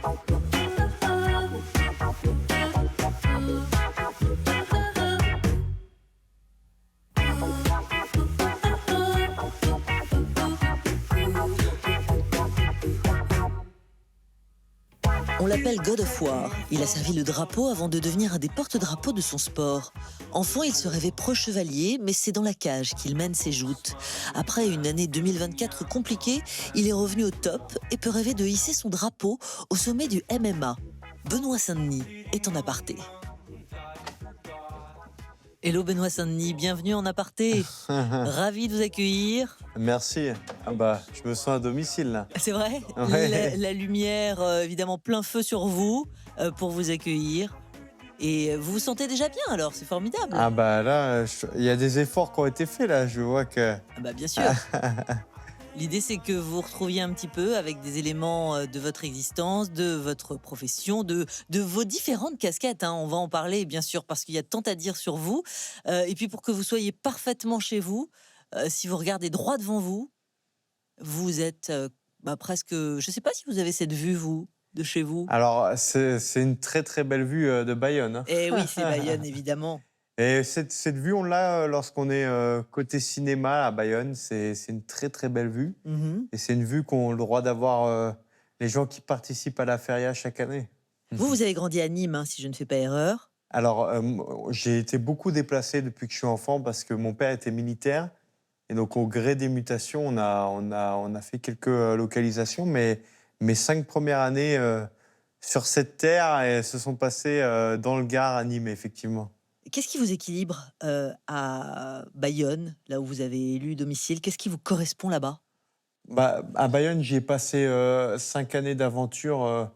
On l'appelle God of War. Il a servi le drapeau avant de devenir un des porte-drapeaux de son sport. Enfant, il se rêvait pro-chevalier, mais c'est dans la cage qu'il mène ses joutes. Après une année 2024 compliquée, il est revenu au top et peut rêver de hisser son drapeau au sommet du MMA. Benoît Saint-Denis est en aparté. Hello Benoît Saint-Denis, bienvenue en aparté. Ravi de vous accueillir. Merci. Je me sens à domicile là. C'est vrai. Ouais. La lumière, évidemment, plein feu sur vous pour vous accueillir. Et vous vous sentez déjà bien alors, c'est formidable. Là, il y a des efforts qui ont été faits là, je vois que... Bien sûr. L'idée, c'est que vous vous retrouviez un petit peu avec des éléments de votre existence, de votre profession, de vos différentes casquettes. On va en parler, bien sûr, parce qu'il y a tant à dire sur vous. Et puis, pour que vous soyez parfaitement chez vous, si vous regardez droit devant vous, vous êtes presque... Je ne sais pas si vous avez cette vue, vous, de chez vous. Alors, c'est une très très belle vue de Bayonne. Hein. Eh oui, c'est Bayonne, évidemment. Et cette vue, on l'a lorsqu'on est côté cinéma à Bayonne. C'est une très très belle vue. Et c'est une vue qu'ont le droit d'avoir les gens qui participent à la feria chaque année. Vous avez grandi à Nîmes, si je ne fais pas erreur. Alors, j'ai été beaucoup déplacé depuis que je suis enfant parce que mon père était militaire. Et donc, au gré des mutations, on a fait quelques localisations. Mais mes 5 premières années sur cette terre elles se sont passées dans le Gard, à Nîmes, effectivement. Qu'est-ce qui vous équilibre à Bayonne, là où vous avez élu domicile? Qu'est-ce qui vous correspond là-bas? À Bayonne, j'y ai passé 5 années d'aventure.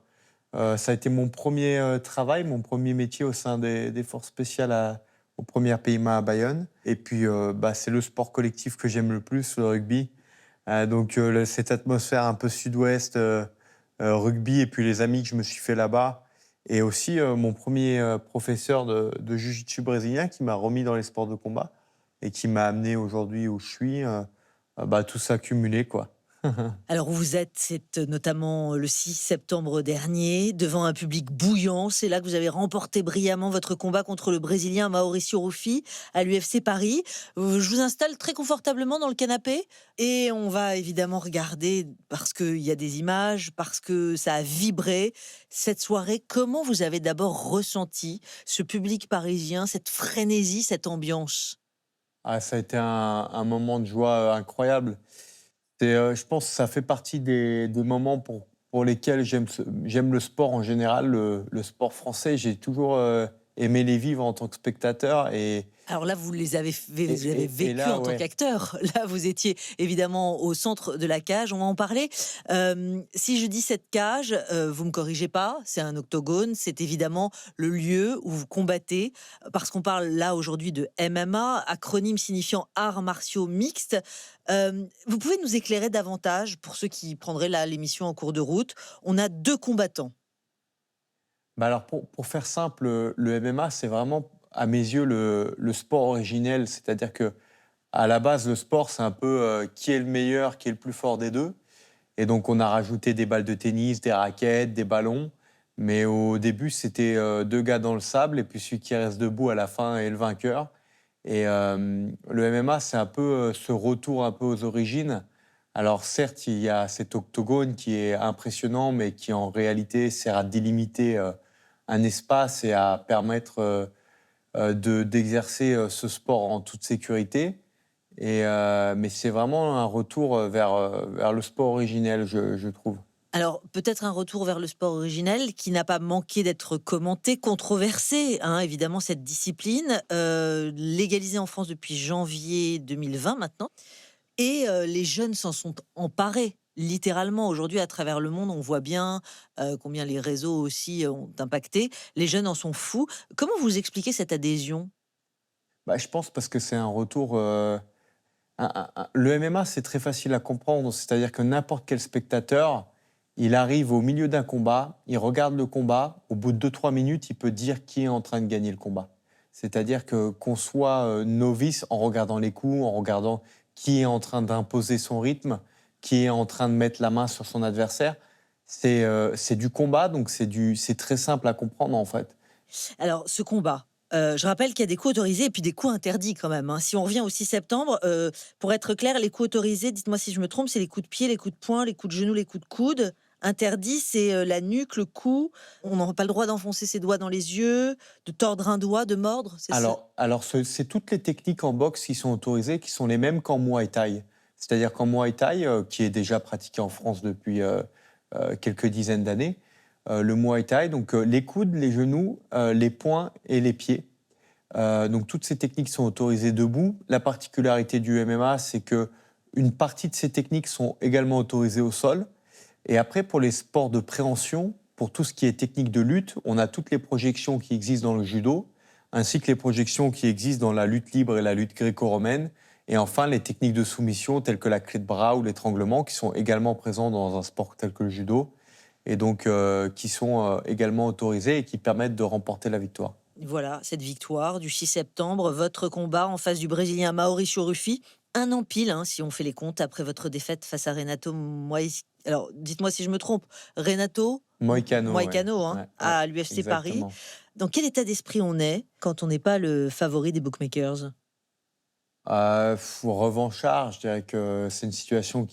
Ça a été mon premier travail, mon premier métier au sein des forces spéciales au 1er PIMA à Bayonne. Et puis, c'est le sport collectif que j'aime le plus, le rugby. Cette atmosphère un peu sud-ouest, rugby, et puis les amis que je me suis fait là-bas. Et aussi mon premier professeur de jiu-jitsu brésilien qui m'a remis dans les sports de combat et qui m'a amené aujourd'hui où je suis. Tout ça cumulé, quoi. Alors, vous êtes, c'est notamment le 6 septembre dernier, devant un public bouillant. C'est là que vous avez remporté brillamment votre combat contre le Brésilien Mauricio Ruffi à l'UFC Paris. Je vous installe très confortablement dans le canapé et on va évidemment regarder, parce qu'il y a des images, parce que ça a vibré, cette soirée. Comment vous avez d'abord ressenti ce public parisien, cette frénésie, cette ambiance? Ça a été un moment de joie incroyable. Je pense que ça fait partie des moments pour lesquels j'aime le sport en général, le sport français. J'ai toujours aimé les vivre en tant que spectateur. Alors là, vous avez vécu là, en tant qu'acteur. Là, vous étiez évidemment au centre de la cage. On va en parler. Si je dis cette cage, vous me corrigez pas, c'est un octogone. C'est évidemment le lieu où vous combattez. Parce qu'on parle là aujourd'hui de MMA, acronyme signifiant arts martiaux mixtes. Vous pouvez nous éclairer davantage pour ceux qui prendraient l'émission en cours de route. On a 2 combattants. Alors, pour faire simple, le MMA, c'est vraiment, à mes yeux, le sport originel. C'est-à-dire que à la base, le sport, c'est un peu qui est le meilleur, qui est le plus fort des deux. Et donc, on a rajouté des balles de tennis, des raquettes, des ballons. Mais au début, c'était 2 gars dans le sable, et puis celui qui reste debout à la fin est le vainqueur. Et le MMA, c'est un peu ce retour un peu aux origines. Alors certes, il y a cet octogone qui est impressionnant, mais qui en réalité sert à délimiter un espace et à permettre d'exercer ce sport en toute sécurité. Mais c'est vraiment un retour vers le sport originel, je trouve. Alors, peut-être un retour vers le sport originel qui n'a pas manqué d'être commenté, controversé, évidemment, cette discipline, légalisée en France depuis janvier 2020 maintenant. Et les jeunes s'en sont emparés, littéralement. Aujourd'hui, à travers le monde, on voit bien combien les réseaux aussi ont impacté. Les jeunes en sont fous. Comment vous expliquez cette adhésion? Je pense parce que c'est un retour... le MMA, c'est très facile à comprendre. C'est-à-dire que n'importe quel spectateur, il arrive au milieu d'un combat, il regarde le combat, au bout de 2-3 minutes, il peut dire qui est en train de gagner le combat. C'est-à-dire qu'on soit novice en regardant les coups, en regardant qui est en train d'imposer son rythme, qui est en train de mettre la main sur son adversaire, C'est du combat, donc c'est très simple à comprendre, en fait. Alors, ce combat, je rappelle qu'il y a des coups autorisés et puis des coups interdits quand même, hein. Si on revient au 6 septembre, pour être clair, les coups autorisés, dites-moi si je me trompe, c'est les coups de pied, les coups de poing, les coups de genoux, les coups de coude. Interdit, c'est, la nuque, le cou. On n'a pas le droit d'enfoncer ses doigts dans les yeux, de tordre un doigt, de mordre, c'est ça? Alors c'est toutes les techniques en boxe qui sont autorisées, qui sont les mêmes qu'en Muay Thai. C'est-à-dire qu'en Muay Thai, qui est déjà pratiqué en France depuis quelques dizaines d'années, le Muay Thai, donc les coudes, les genoux, les poings et les pieds. Donc toutes ces techniques sont autorisées debout. La particularité du MMA, c'est que une partie de ces techniques sont également autorisées au sol. Et après, pour les sports de préhension, pour tout ce qui est technique de lutte, on a toutes les projections qui existent dans le judo, ainsi que les projections qui existent dans la lutte libre et la lutte gréco-romaine. Et enfin, les techniques de soumission telles que la clé de bras ou l'étranglement, qui sont également présents dans un sport tel que le judo, et donc qui sont également autorisées et qui permettent de remporter la victoire. Voilà, cette victoire du 6 septembre, votre combat en face du Brésilien Mauricio Ruffi, 1 an pile, hein, si on fait les comptes, après votre défaite face à Renato Moicano. Alors, dites-moi si je me trompe, Renato Moïcano, ouais. Moicano, hein, Ouais, ouais, à l'UFC Paris. exactement. Dans quel état d'esprit on est quand on n'est pas le favori des bookmakers? Revanchard, je dirais que c'est une situation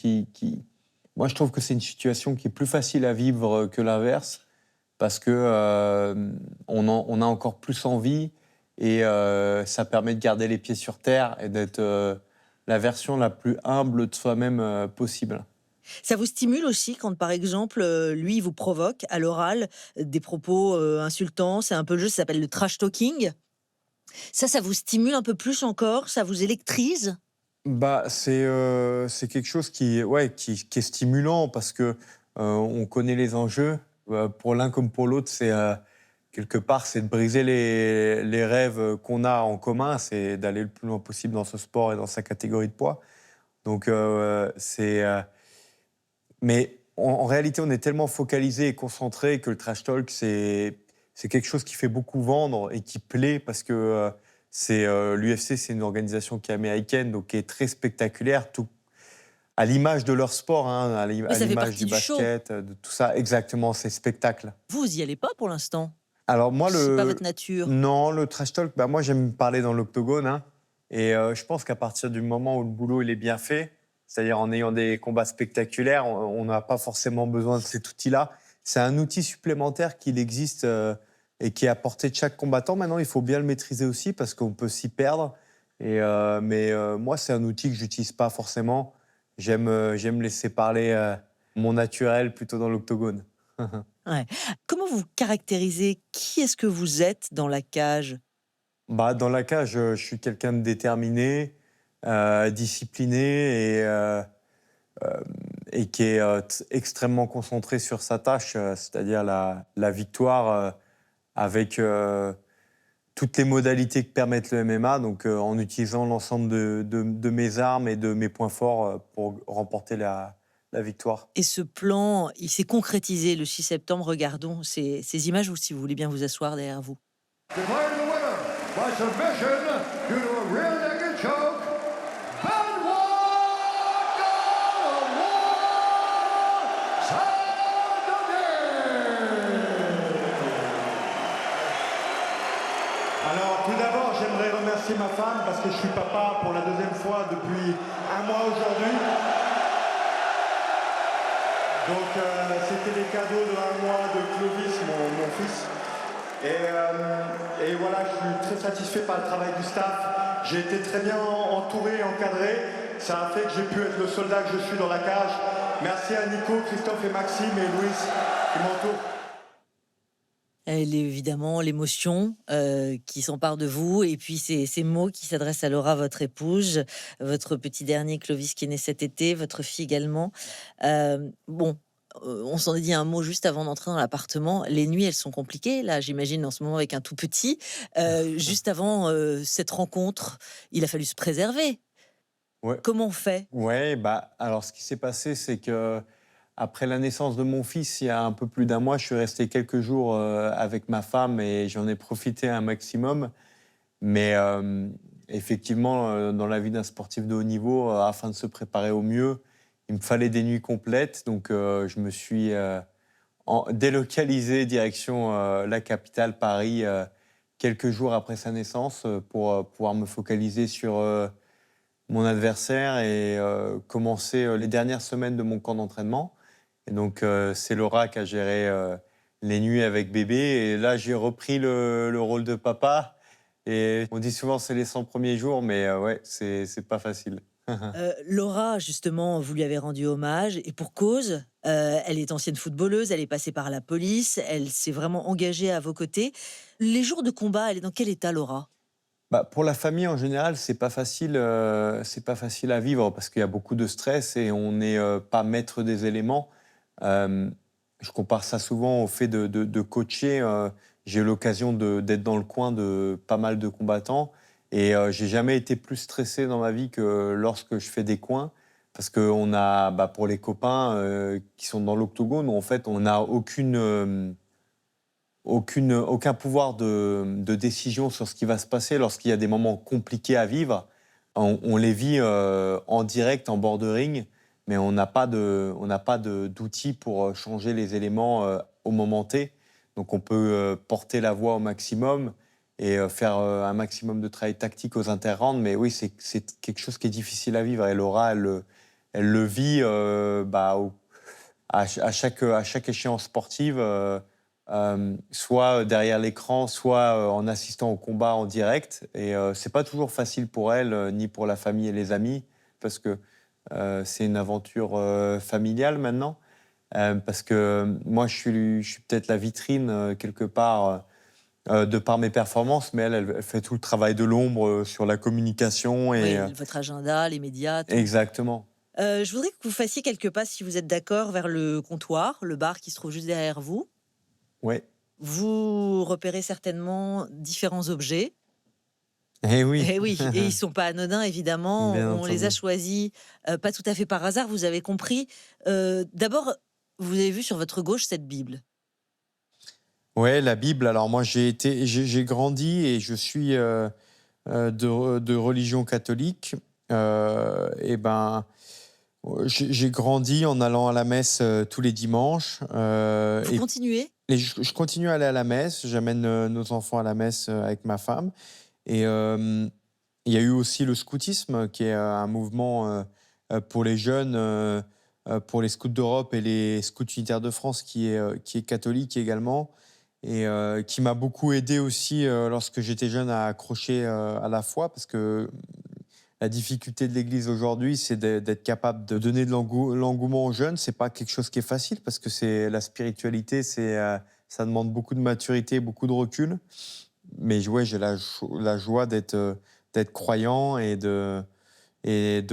moi, je trouve que c'est une situation qui est plus facile à vivre que l'inverse, parce que on a encore plus envie et ça permet de garder les pieds sur terre et d'être la version la plus humble de soi-même possible. Ça vous stimule aussi quand, par exemple, lui, il vous provoque à l'oral des propos insultants, c'est un peu le jeu, ça s'appelle le trash talking. Ça vous stimule un peu plus encore? Ça vous électrise? Bah, c'est quelque chose ouais, qui est stimulant parce que, on connaît les enjeux. Pour l'un comme pour l'autre, quelque part, c'est de briser les rêves qu'on a en commun, c'est d'aller le plus loin possible dans ce sport et dans sa catégorie de poids. Donc, mais en réalité, on est tellement focalisé et concentré que le trash talk, c'est quelque chose qui fait beaucoup vendre et qui plaît parce que l'UFC, c'est une organisation qui est américaine, donc qui est très spectaculaire, tout, à l'image de leur sport, hein, Oui, à ça fait l'image partie du du show. basket, de tout ça. Exactement, c'est spectacle. Vous y allez pas pour l'instant? Alors moi, C'est pas votre nature? non, le trash talk, bah, moi j'aime parler dans l'octogone, hein, et je pense qu'à partir du moment où le boulot il est bien fait, c'est-à-dire en ayant des combats spectaculaires, on n'a pas forcément besoin de cet outil-là. C'est un outil supplémentaire qu'il existe et qui est à portée de chaque combattant. Maintenant, il faut bien le maîtriser aussi parce qu'on peut s'y perdre. Moi, c'est un outil que j'utilise pas forcément. J'aime laisser parler mon naturel plutôt dans l'octogone. Ouais. Comment vous caractérisez qui est-ce que vous êtes dans la cage? Bah, dans la cage, je suis quelqu'un de déterminé, discipliné hem et qui est, extrêmement concentré sur sa tâche, c'est-à-dire la victoire, avec, toutes les modalités que permettent le MMA, donc en utilisant l'ensemble de mes armes et de mes points forts, pour remporter la victoire. Et ce plan, il s'est concrétisé le 6 septembre. Regardons ces images ou si vous voulez bien vous asseoir derrière vous. Declared the winner by submission due to a rear naked choke, Benoit Saint-Denis. Alors, tout d'abord, j'aimerais remercier ma femme parce que je suis papa pour la deuxième fois depuis un mois aujourd'hui. Donc, c'était les cadeaux de un mois de Clovis, mon fils. Et voilà, je suis très satisfait par le travail du staff. J'ai été très bien entouré, encadré. Ça a fait que j'ai pu être le soldat que je suis dans la cage. Merci à Nico, Christophe et Maxime et Louis qui m'entourent. Elle est évidemment l'émotion qui s'empare de vous et puis ces mots qui s'adressent à Laura, votre épouse, votre petit dernier Clovis qui est né cet été, votre fille également. Bon, on s'en est dit un mot juste avant d'entrer dans l'appartement. Les nuits, elles sont compliquées, là, j'imagine, en ce moment avec un tout petit. Juste avant cette rencontre, il a fallu se préserver. Ouais. Comment on fait? Ouais, bah, alors ce qui s'est passé, c'est que après la naissance de mon fils, il y a un peu plus d'un mois, je suis resté quelques jours avec ma femme et j'en ai profité un maximum. Mais effectivement, dans la vie d'un sportif de haut niveau, afin de se préparer au mieux, il me fallait des nuits complètes. Donc, je me suis délocalisé direction la capitale, Paris, quelques jours après sa naissance, pour pouvoir me focaliser sur mon adversaire et commencer les dernières semaines de mon camp d'entraînement. Et donc, c'est Laura qui a géré les nuits avec bébé. Et là, j'ai repris le rôle de papa. Et on dit souvent c'est les 100 premiers jours, mais ouais, c'est pas facile. Laura, justement, vous lui avez rendu hommage, et pour cause. Elle est ancienne footballeuse, elle est passée par la police, elle s'est vraiment engagée à vos côtés. Les jours de combat, elle est dans quel état, Laura? Bah, pour la famille en général, c'est pas facile à vivre parce qu'il y a beaucoup de stress et on n'est pas maître des éléments. Euh, je compare ça souvent au fait de coacher. J'ai eu l'occasion d'être dans le coin de pas mal de combattants et j'ai jamais été plus stressé dans ma vie que lorsque je fais des coins parce qu'on a, bah, pour les copains qui sont dans l'octogone, en fait, on n'a aucun pouvoir de décision sur ce qui va se passer lorsqu'il y a des moments compliqués à vivre. On les vit en direct, en bord de ring, mais on n'a pas d'outils pour changer les éléments au moment T. Donc on peut porter la voix au maximum et faire un maximum de travail tactique aux interrounds, mais oui, c'est quelque chose qui est difficile à vivre. Et Laura, elle le vit à chaque échéance sportive. Soit derrière l'écran, soit en assistant au combat en direct. Et c'est pas toujours facile pour elle, ni pour la famille et les amis, parce que c'est une aventure familiale maintenant. Parce que moi, je suis peut-être la vitrine quelque part de par mes performances, mais elle fait tout le travail de l'ombre sur la communication. Oui, Et, votre agenda, les médias, tout. exactement. Je voudrais que vous fassiez quelques pas, si vous êtes d'accord, vers le comptoir, le bar qui se trouve juste derrière vous. Ouais. Vous repérez certainement différents objets. Eh oui, Eh oui, et ils sont pas anodins, évidemment. bien On les a entendu. choisis, pas tout à fait par hasard, vous avez compris. D'abord, vous avez vu sur votre gauche cette Bible. Ouais, la Bible. Alors moi, j'ai grandi et je suis de religion catholique. Et ben, j'ai grandi en allant à la messe tous les dimanches. Vous Et continuez? je continue à aller à la messe. J'amène nos enfants à la messe avec ma femme. Et il y a eu aussi le scoutisme, qui est un mouvement pour les jeunes, pour les scouts d'Europe et les scouts unitaires de France, qui est catholique également, et qui m'a beaucoup aidé aussi lorsque j'étais jeune à accrocher à la foi, parce que la difficulté de l'Église aujourd'hui, c'est d'être capable de donner de l'engouement aux jeunes. C'est pas quelque chose qui est facile, parce que c'est la spiritualité, ça demande beaucoup de maturité, beaucoup de recul. Mais ouais, j'ai la joie d'être croyant et de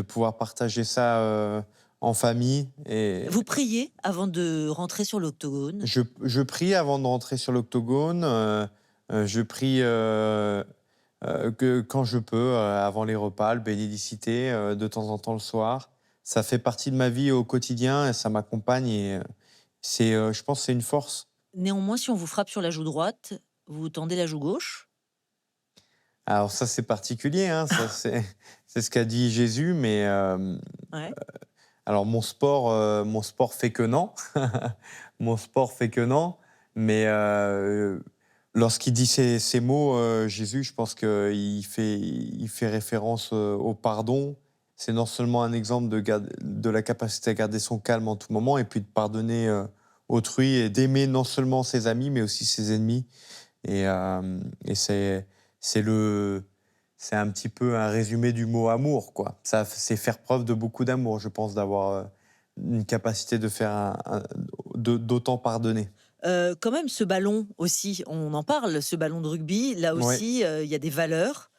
pouvoir partager ça en famille. Et Vous priez avant de rentrer sur l'octogone? je prie avant de rentrer sur l'octogone. Je prie que quand je peux, avant les repas, le bénédicité, de temps en temps le soir. Ça fait partie de ma vie au quotidien et ça m'accompagne. Et je pense que c'est une force. Néanmoins, si on vous frappe sur la joue droite, vous tendez la joue gauche? Alors ça, c'est particulier, hein, ça, c'est ce qu'a dit Jésus, mais Ouais. alors mon sport fait que non. Mon sport fait que non, mais lorsqu'il dit ces mots, Jésus, je pense qu'il fait référence au pardon. C'est non seulement un exemple de la capacité à garder son calme en tout moment, et puis de pardonner autrui et d'aimer non seulement ses amis, mais aussi ses ennemis. Et c'est c'est un petit peu un résumé du mot amour, quoi. Ça, c'est faire preuve de beaucoup d'amour, je pense, d'avoir une capacité de faire d'autant pardonner. Quand même, ce ballon aussi, on en parle, ce ballon de rugby, là Ouais. aussi, il y a des valeurs.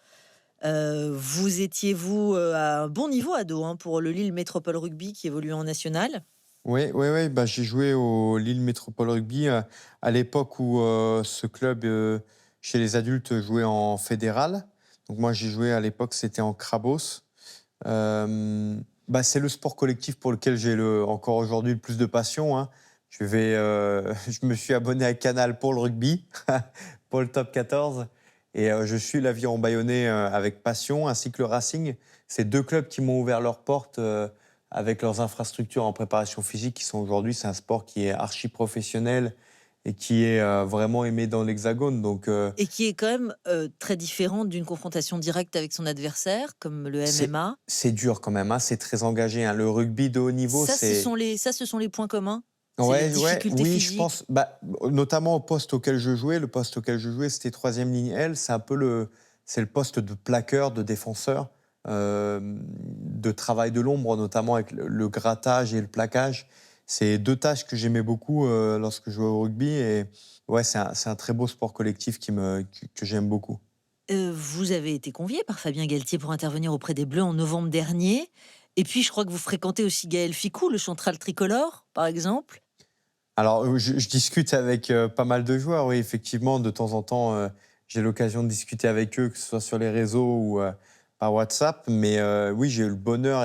Vous étiez, vous, à un bon niveau ado, hein, pour le Lille Métropole Rugby qui évolue en national. Ouais, ouais, ouais. Bah, j'ai joué au Lille Métropole Rugby à l'époque où ce club chez les adultes jouait en fédéral. Donc moi, j'ai joué à l'époque, c'était en Crabos. Bah, c'est le sport collectif pour lequel j'ai encore aujourd'hui le plus de passion, hein. Je me suis abonné à Canal pour le rugby, pour le top 14. Et je suis l'Aviron Bayonnais avec passion, ainsi que le Racing. C'est deux clubs qui m'ont ouvert leurs portes avec leurs infrastructures en préparation physique qui sont aujourd'hui, c'est un sport qui est archi professionnel et qui est vraiment aimé dans l'Hexagone. Donc, Et qui est quand même très différent d'une confrontation directe avec son adversaire, comme le c'est MMA. c'est dur quand même, hein, c'est très engagé, hein. Le rugby de haut niveau, c'est... Ce sont les points communs. C'est les Ouais, difficultés oui, je physiques. pense, bah, notamment au poste auquel je jouais. Le poste auquel je jouais, c'était troisième ligne L. C'est un peu c'est le poste de plaqueur, de défenseur, de travail de l'ombre, notamment avec le grattage et le plaquage. C'est deux tâches que j'aimais beaucoup lorsque je jouais au rugby. Et ouais, c'est un très beau sport collectif que j'aime beaucoup. Vous avez été convié par Fabien Galtier pour intervenir auprès des Bleus en novembre dernier. Et puis, je crois que vous fréquentez aussi Gaël Ficou, le central tricolore, par exemple. Alors, je discute avec pas mal de joueurs, oui, effectivement. De temps en temps, j'ai l'occasion de discuter avec eux, que ce soit sur les réseaux ou par WhatsApp. Mais oui, j'ai eu le bonheur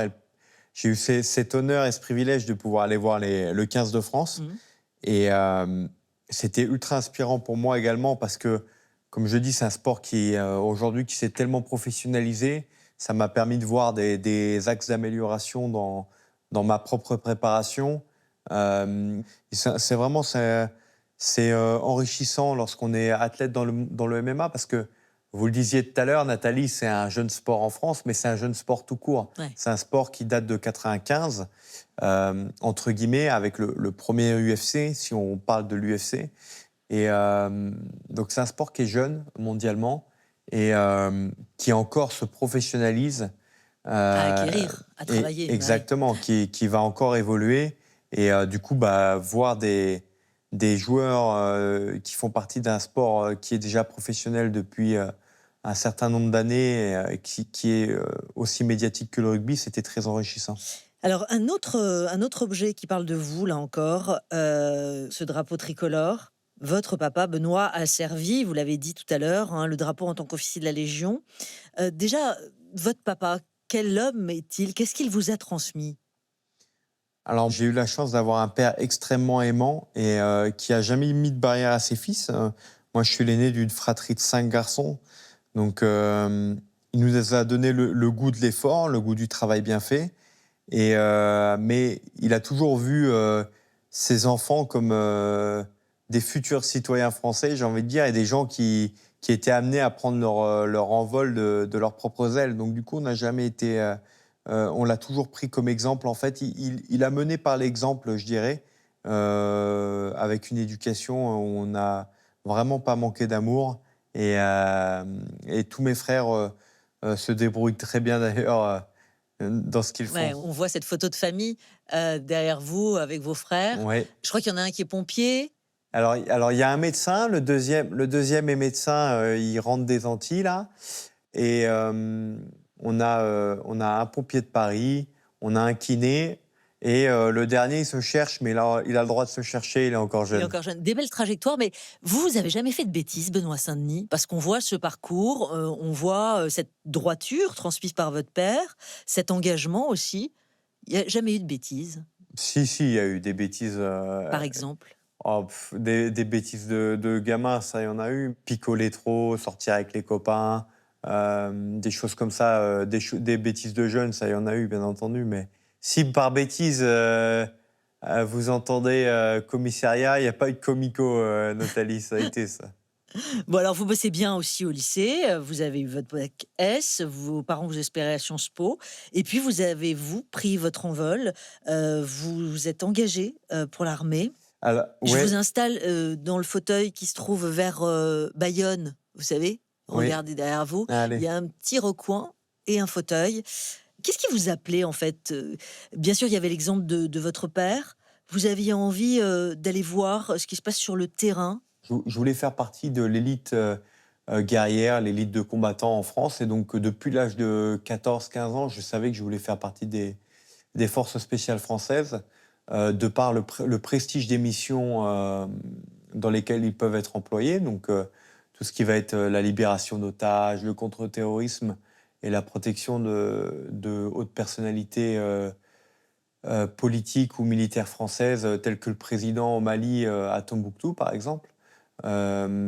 j'ai eu cet honneur et ce privilège de pouvoir aller voir le 15 de France. Mhm. Et c'était ultra inspirant pour moi également parce que, comme je dis, c'est un sport qui, aujourd'hui, qui s'est tellement professionnalisé. Ça m'a permis de voir des axes d'amélioration dans ma propre préparation. C'est vraiment enrichissant lorsqu'on est athlète dans le MMA parce que, vous le disiez tout à l'heure, Nathalie, c'est un jeune sport en France, mais c'est un jeune sport tout court. Ouais. C'est un sport qui date de 95, entre guillemets, avec le premier UFC, si on parle de l'UFC. Et donc, c'est un sport qui est jeune mondialement et qui encore se professionnalise. À euh, acquérir, à travailler. Bah oui. Exactement, qui va encore évoluer. Et du coup, bah, voir des joueurs qui font partie d'un sport qui est déjà professionnel depuis un certain nombre d'années, qui est aussi médiatique que le rugby, c'était très enrichissant. Alors, un autre objet qui parle de vous, là encore, ce drapeau tricolore. Votre papa, Benoît, a servi, vous l'avez dit tout à l'heure, hein, le drapeau en tant qu'officier de la Légion. Déjà, votre papa, quel homme est-il? Qu'est-ce qu'il vous a transmis? Alors, j'ai eu la chance d'avoir un père extrêmement aimant et qui a jamais mis de barrière à ses fils. Moi, je suis l'aîné d'une fratrie de 5 garçons. Donc, il nous a donné le goût de l'effort, le goût du travail bien fait. Et, mais il a toujours vu ses enfants comme des futurs citoyens français, j'ai envie de dire, et des gens qui étaient amenés à prendre leur envol de leurs propres ailes. Donc, du coup, on n'a jamais été... on l'a toujours pris comme exemple. En fait, il a mené par l'exemple, je dirais, avec une éducation où on n'a vraiment pas manqué d'amour. Et tous mes frères se débrouillent très bien, d'ailleurs, dans ce qu'ils Ouais, font. on voit cette photo de famille derrière vous avec vos frères. Ouais. Je crois qu'il y en a un qui est pompier. Alors, il y a un médecin, le deuxième est médecin, il rentre des Antilles, là. Et on a un pompier de Paris, on a un kiné, et le dernier, il se cherche, mais là, il a le droit de se chercher, il est encore Il est jeune. encore jeune. Des belles trajectoires, mais vous avez jamais fait de bêtises, Benoît Saint-Denis, parce qu'on voit ce parcours, on voit cette droiture transmise par votre père, cet engagement aussi. Il n'y a jamais eu de bêtises, Si, il y a eu des bêtises. par exemple. Des bêtises de gamin, ça, il y en a eu. Picoler trop, sortir avec les copains, des choses comme ça, des bêtises de jeunes, ça, il y en a eu, bien entendu. Mais si par bêtise, vous entendez commissariat, il n'y a pas eu de comico, Nathalie, ça a été ça. Bon, alors vous bossez bien aussi au lycée, vous avez eu votre bac S, vos parents vous espéraient à Sciences Po, et puis vous pris votre envol, vous vous êtes engagé pour l'armée. Alors, Je ouais, vous installe dans le fauteuil qui se trouve vers Bayonne, vous savez, oui, regardez derrière vous, il allez. y a un petit recoin et un fauteuil. Qu'est-ce qui vous appelait en fait? Bien sûr, il y avait l'exemple de votre père. Vous aviez envie d'aller voir ce qui se passe sur le terrain. Je voulais faire partie de l'élite guerrière, l'élite de combattants en France. Et donc, depuis l'âge de 14-15 ans, je savais que je voulais faire partie des forces spéciales françaises, de par le prestige des missions dans lesquelles ils peuvent être employés. Donc, tout ce qui va être la libération d'otages, le contre-terrorisme et la protection de hautes personnalités politiques ou militaires françaises, telles que le président au Mali, à Tombouctou, par exemple.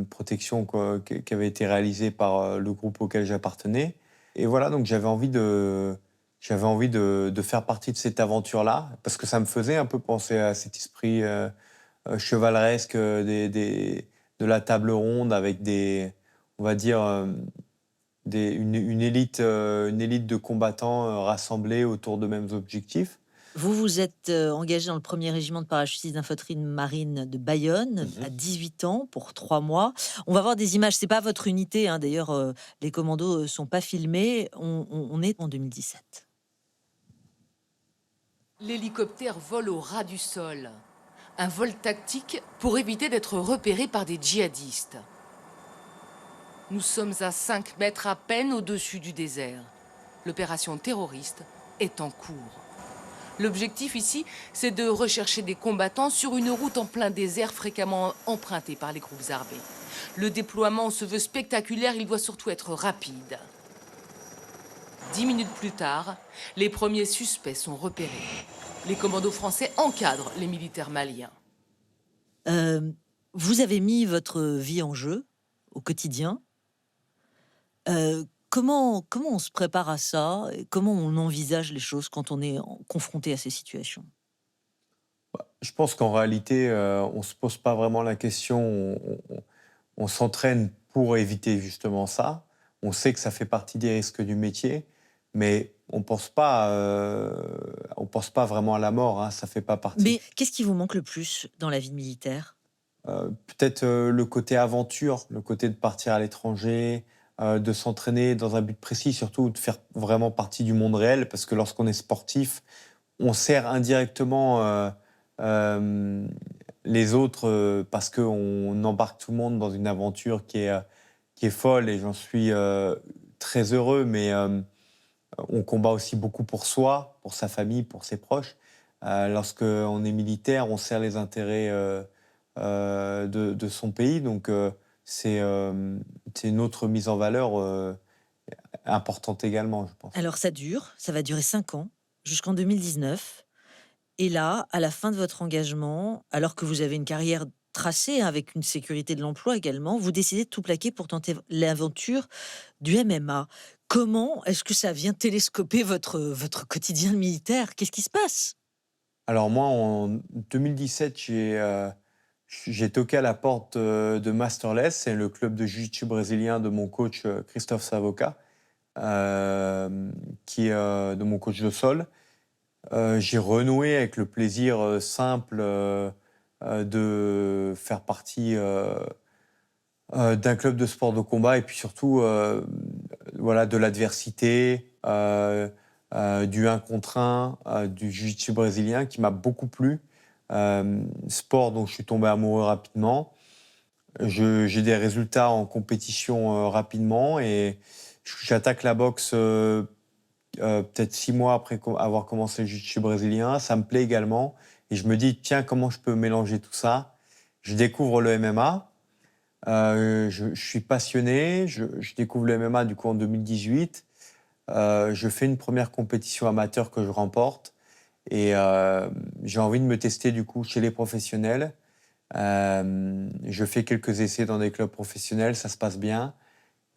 Protection qui avait été réalisée par le groupe auquel j'appartenais. Et voilà, donc j'avais envie de faire partie de cette aventure-là, parce que ça me faisait un peu penser à cet esprit chevaleresque de la table ronde avec on va dire, une élite de combattants rassemblés autour de mêmes objectifs. Vous vous êtes engagé dans le premier régiment de parachutistes d'infanterie de marine de Bayonne à Mhm. 18 ans pour 3 mois. On va voir des images. C'est pas votre unité, hein. D'ailleurs, les commandos sont pas filmés. On est en 2017. L'hélicoptère vole au ras du sol. Un vol tactique pour éviter d'être repéré par des djihadistes. Nous sommes à 5 mètres à peine au-dessus du désert. L'opération terroriste est en cours. L'objectif ici, c'est de rechercher des combattants sur une route en plein désert fréquemment empruntée par les groupes armés. Le déploiement se veut spectaculaire, il doit surtout être rapide. 10 minutes plus tard, les premiers suspects sont repérés. Les commandos français encadrent les militaires maliens. Euh, Vous avez mis votre vie en jeu au quotidien. Comment on se prépare à ça? Et comment on envisage les choses quand on est confronté à ces situations? Je pense qu'en réalité, on ne se pose pas vraiment la question. On s'entraîne pour éviter justement ça. On sait que ça fait partie des risques du métier, mais on pense pas vraiment à la mort. Hein, ça fait pas partie. Mais qu'est-ce qui vous manque le plus dans la vie de militaire? Peut-être le côté aventure, le côté de partir à l'étranger, de s'entraîner dans un but précis, surtout de faire vraiment partie du monde réel, parce que lorsqu'on est sportif, on sert indirectement euh, les autres parce qu'on embarque tout le monde dans une aventure qui est folle et j'en suis très heureux, mais on combat aussi beaucoup pour soi, pour sa famille, pour ses proches. Lorsqu'on est militaire, on sert les intérêts de son pays, donc c'est une autre mise en valeur importante également, je pense. Alors ça va durer 5 ans, jusqu'en 2019. Et là, à la fin de votre engagement, alors que vous avez une carrière tracée, hein, avec une sécurité de l'emploi également, vous décidez de tout plaquer pour tenter l'aventure du MMA. Comment est-ce que ça vient télescoper votre quotidien de militaire? Qu'est-ce qui se passe? Alors moi, en 2017, j'ai toqué à la porte de Masterless, c'est le club de jiu-jitsu brésilien de mon coach Christophe Savoca, de mon coach de sol. J'ai renoué avec le plaisir simple de faire partie d'un club de sport de combat et puis surtout voilà, de l'adversité, du 1 contre 1, du jiu-jitsu brésilien qui m'a beaucoup plu. Sport dont je suis tombé amoureux rapidement. J'ai des résultats en compétition rapidement et j'attaque la boxe peut-être 6 mois après avoir commencé le jiu-jitsu brésilien. Ça me plaît également et je me dis, tiens, comment je peux mélanger tout ça? Je découvre le MMA. Je suis passionné, je découvre le MMA du coup en 2018. Je fais une première compétition amateur que je remporte et j'ai envie de me tester du coup chez les professionnels. Je fais quelques essais dans des clubs professionnels, ça se passe bien.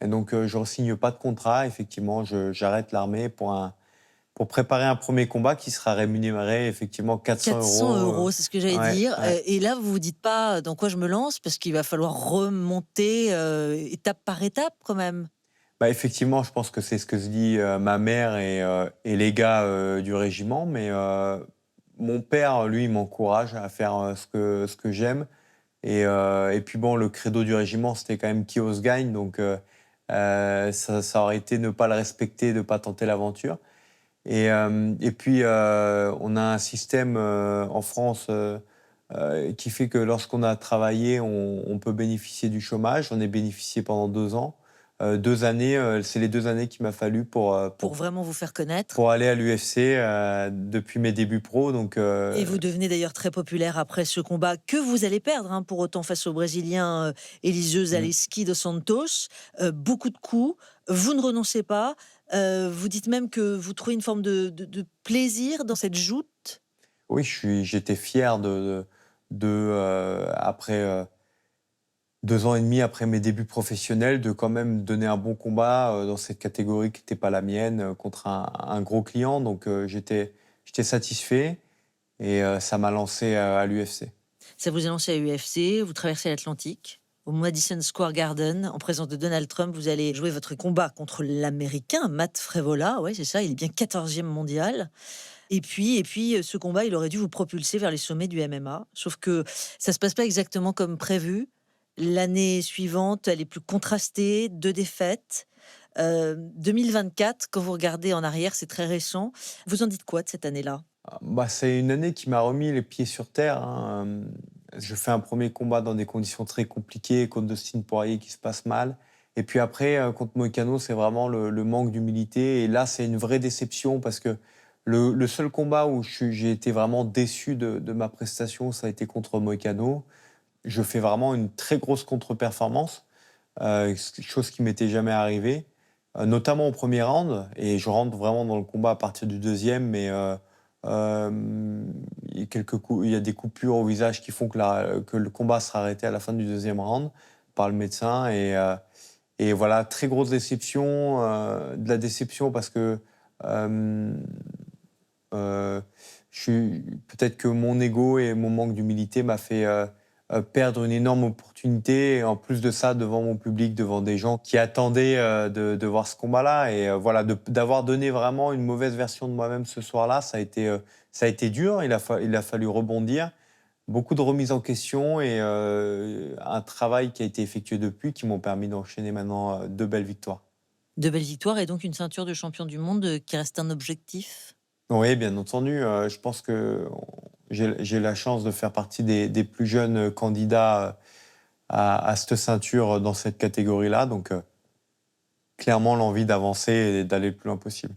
Et donc je ne signe pas de contrat, effectivement, j'arrête l'armée pour préparer un premier combat qui sera rémunéré effectivement 400 400 euros. euros, c'est ce que j'allais Ouais, dire. ouais. Et là, vous vous dites pas dans quoi je me lance, parce qu'il va falloir remonter étape par étape quand même. Bah, effectivement, je pense que c'est ce que se dit ma mère et les gars du régiment, mais mon père, lui, il m'encourage à faire ce que j'aime. Et puis bon, le credo du régiment, c'était quand même qui ose gagne, donc ça aurait été ne pas le respecter, de ne pas tenter l'aventure. Et puis, on a un système en France qui fait que lorsqu'on a travaillé, on peut bénéficier du chômage. J'en ai bénéficié pendant 2 ans. 2 années, c'est les 2 années qu'il m'a fallu Pour vraiment vous faire connaître. pour aller à l'UFC depuis mes débuts pro. Donc, Et vous devenez d'ailleurs très populaire après ce combat que vous allez perdre, hein, pour autant, face au Brésilien Eliseu Zaleski dos Santos. Beaucoup de coups, vous ne renoncez pas. Vous dites même que vous trouvez une forme de plaisir dans cette joute. oui, j'étais fier après 2 ans et demi après mes débuts professionnels, de quand même donner un bon combat dans cette catégorie qui n'était pas la mienne, contre un gros client. Donc j'étais satisfait et ça m'a lancé à l'UFC. Ça vous a lancé à l'UFC, vous traversez l'Atlantique. Au Madison Square Garden, en présence de Donald Trump, vous allez jouer votre combat contre l'Américain, Matt Frevola. Ouais, c'est ça, il est bien 14e mondial. Et puis, ce combat, il aurait dû vous propulser vers les sommets du MMA. Sauf que ça se passe pas exactement comme prévu. L'année suivante, elle est plus contrastée, 2 défaites. 2024, quand vous regardez en arrière, c'est très récent. Vous en dites quoi de cette année-là? Bah, c'est une année qui m'a remis les pieds sur terre, hein. Je fais un premier combat dans des conditions très compliquées contre Dustin Poirier qui se passe mal. Et puis après, contre Moïcano, c'est vraiment le manque d'humilité. Et là, c'est une vraie déception parce que le seul combat où j'ai été vraiment déçu de ma prestation, ça a été contre Moïcano. Je fais vraiment une très grosse contre-performance, chose qui m'était jamais arrivée, notamment au premier round. Et je rentre vraiment dans le combat à partir du deuxième, mais il y a des coupures au visage qui font que le combat sera arrêté à la fin du deuxième round par le médecin. Et voilà, très grosse déception, de la déception parce que peut-être que mon ego et mon manque d'humilité m'a fait perdre une énorme opportunité. Et en plus de ça, devant mon public, devant des gens qui attendaient de voir ce combat-là. Et voilà, d'avoir donné vraiment une mauvaise version de moi-même ce soir-là, ça a été dur. Il a fallu rebondir. Beaucoup de remises en question et un travail qui a été effectué depuis qui m'ont permis d'enchaîner maintenant 2 belles victoires. 2 belles victoires et donc une ceinture de champion du monde qui reste un objectif? Oui, bien entendu. Je pense que j'ai la chance de faire partie des plus jeunes candidats à cette ceinture dans cette catégorie-là. Donc, clairement, l'envie d'avancer et d'aller le plus loin possible.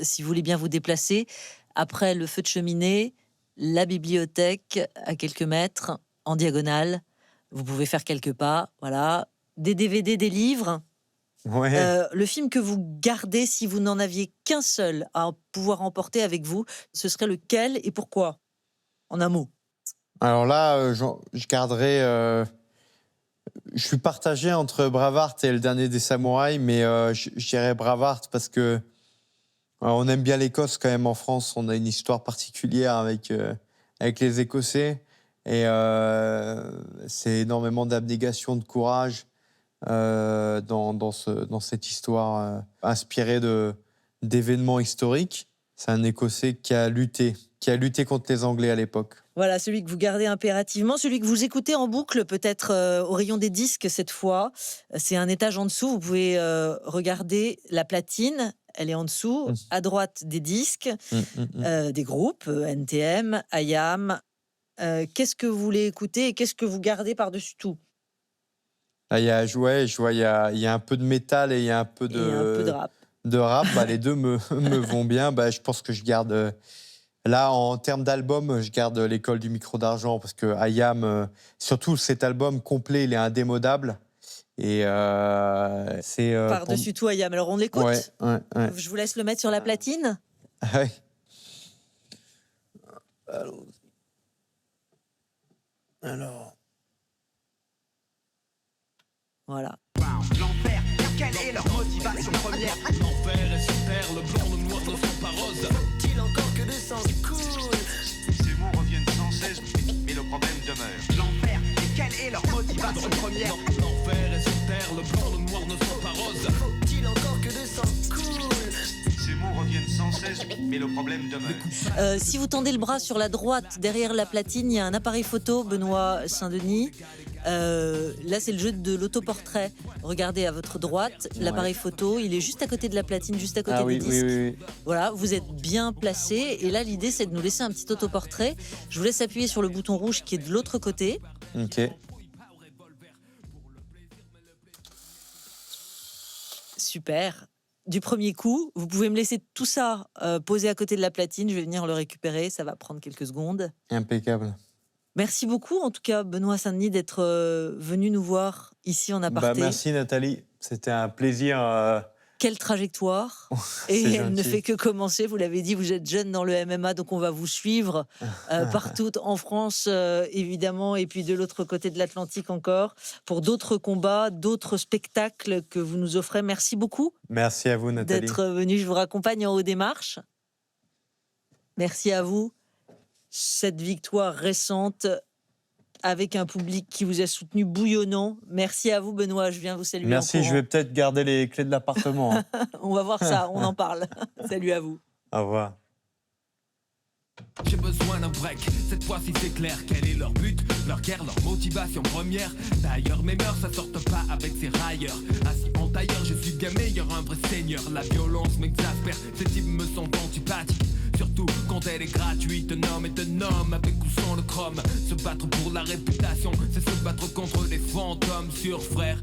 Si vous voulez bien vous déplacer, après le feu de cheminée, la bibliothèque à quelques mètres, en diagonale, vous pouvez faire quelques pas, voilà. Des DVD, des livres. Ouais. Le film que vous gardez, si vous n'en aviez qu'un seul à pouvoir emporter avec vous, ce serait lequel et pourquoi? En un mot. Alors là, je garderai. Je suis partagé entre Braveheart et Le Dernier des Samouraïs, mais je dirais Braveheart parce que on aime bien l'Écosse quand même en France. On a une histoire particulière avec les Écossais et c'est énormément d'abnégation, de courage dans cette histoire inspirée d'événements historiques. C'est un Écossais qui a lutté contre les Anglais à l'époque. Voilà, celui que vous gardez impérativement, celui que vous écoutez en boucle, peut-être au rayon des disques cette fois. C'est un étage en dessous, vous pouvez regarder la platine, elle est en dessous, à droite des disques, des groupes, NTM, IAM. Qu'est-ce que vous voulez écouter et qu'est-ce que vous gardez par-dessus tout? Là, je vois, il y a un peu de métal et il y a un peu Et un peu de rap. de rap. Bah, les deux me vont bien. Bah, je pense que je garde... Là, en termes d'album, je garde L'école du micro d'argent parce que IAM, surtout cet album complet, il est indémodable. Et c'est... Par-dessus tout, IAM. Alors, on l'écoute? Ouais. Je vous laisse le mettre sur la platine. Ouais. Alors... Voilà. L'enfer, quelle est leur motivation première? L'enfer est sur terre, le blanc, le noir ne sont pas roses. Faut-il encore que le sang coule? Ces mots reviennent sans cesse, mais le problème demeure. L'enfer, et quelle est leur motivation première? L'enfer est sur terre, le blanc, le noir ne sont pas roses. Faut-il encore que le sang coule? Ces mots reviennent sans cesse, mais le problème demeure. Si vous tendez le bras sur la droite, derrière la platine, il y a un appareil photo, Benoît Saint-Denis. Là, c'est le jeu de l'autoportrait. Regardez à votre droite, l'appareil photo, il est juste à côté de la platine, juste à côté des disques. Oui. Voilà, vous êtes bien placé. Et là, l'idée, c'est de nous laisser un petit autoportrait. Je vous laisse appuyer sur le bouton rouge qui est de l'autre côté. Ok. Super. Du premier coup, vous pouvez me laisser tout ça posé à côté de la platine. Je vais venir le récupérer. Ça va prendre quelques secondes. Impeccable. Merci beaucoup, en tout cas, Benoît Saint-Denis, d'être venu nous voir ici en aparté. Merci Nathalie, c'était un plaisir Quelle trajectoire. Et C'est elle ne gentil. fait que commencer. Vous l'avez dit, vous êtes jeune dans le MMA, donc on va vous suivre partout en France, évidemment, et puis de l'autre côté de l'Atlantique encore, pour d'autres combats, d'autres spectacles que vous nous offrez. Merci beaucoup Merci à vous, Nathalie. d'être venu. Je vous raccompagne en haut des marches. Merci à vous. Cette victoire récente avec un public qui vous a soutenu bouillonnant. Merci à vous, Benoît. Je viens vous saluer. Merci, en je courant. vais peut-être garder les clés de l'appartement. Hein. On va voir ça, on en parle. Salut à vous. Au revoir. J'ai besoin d'un break, cette fois-ci c'est clair. Quel est leur but, leur guerre, leur motivation première? D'ailleurs mes mœurs ça sortent pas avec ces railleurs. Assis en tailleur, je suis bien meilleur, un vrai seigneur. La violence m'exaspère, ces types me sont antipathiques. Surtout quand elle est gratuite, un homme est un homme avec ou sans le chrome. Se battre pour la réputation, c'est se battre contre les fantômes sur frère.